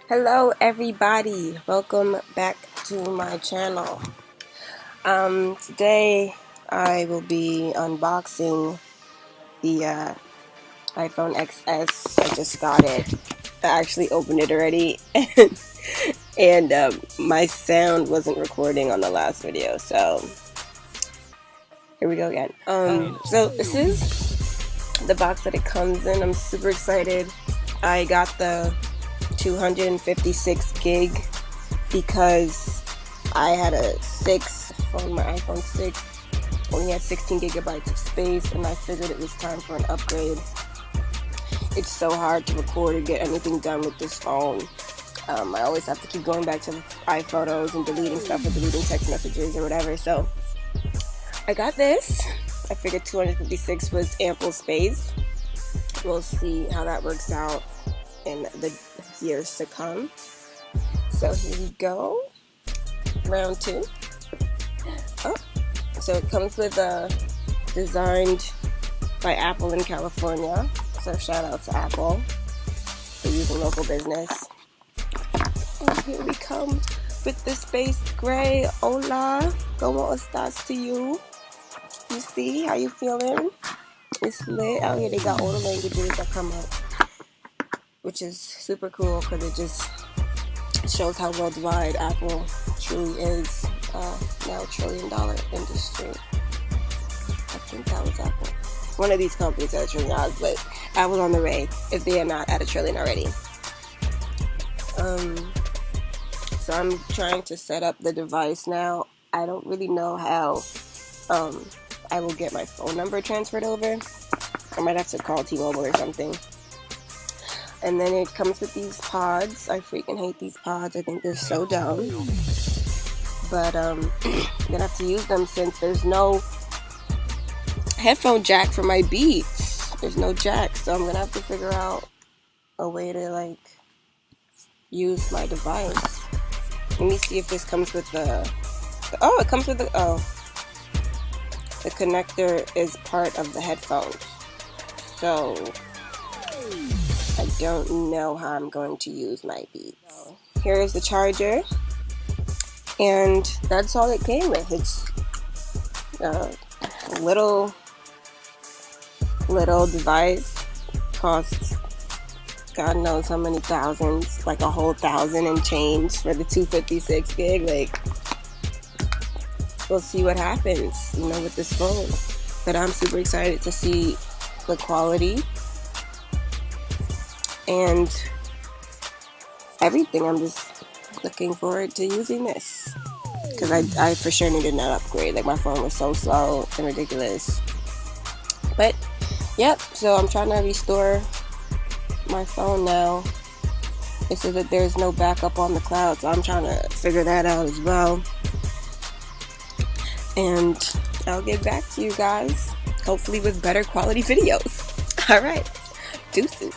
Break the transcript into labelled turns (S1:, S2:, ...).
S1: Hello everybody, welcome back to my channel. Today I will be unboxing the iPhone XS. I just got it. I actually opened it already and my sound wasn't recording on the last video, so here we go again. So this is the box that it comes in. I'm super excited. I got the 256 gig because I had a 6 phone. My iPhone 6 only had 16 gigabytes of space, and I figured it was time for an upgrade. It's so hard to record or get anything done with this phone. I always have to keep going back to the iPhotos and deleting stuff or deleting text messages or whatever, so I got this. I figured 256 was ample space. We'll see how that works out in the years to come. So here we go, round 2. Oh, so it comes with designed by Apple in California, so shout out to Apple for using local business. And here we come with the space gray. Hola, como estas to you? You see, how you feeling? It's lit out here. They got all the languages that come up, which is super cool because it just shows how worldwide Apple truly is. Now $1 trillion industry. I think that was Apple. One of these companies at $1 trillion, but Apple's on the way if they are not at $1 trillion already. So I'm trying to set up the device now. I don't really know how I will get my phone number transferred over. I might have to call T-Mobile or something. And then it comes with these pods. I freaking hate these pods. I think they're so dumb. But I'm gonna have to use them since there's no headphone jack for my Beats. There's no jack, so I'm gonna have to figure out a way to use my device. Let me see if this comes with oh, it comes with the connector is part of the headphones. So I don't know how I'm going to use my Beats. Here is the charger, and that's all it came with. It's a little device, costs God knows how many thousands, like a whole 1,000 and change for the 256 gig. We'll see what happens, with this phone. But I'm super excited to see the quality and everything. I'm just looking forward to using this because I for sure needed that upgrade. My phone was so slow and ridiculous. But yep, so I'm trying to restore my phone now. It says that there's no backup on the cloud, so I'm trying to figure that out as well. And I'll get back to you guys, hopefully with better quality videos. Alright, deuces.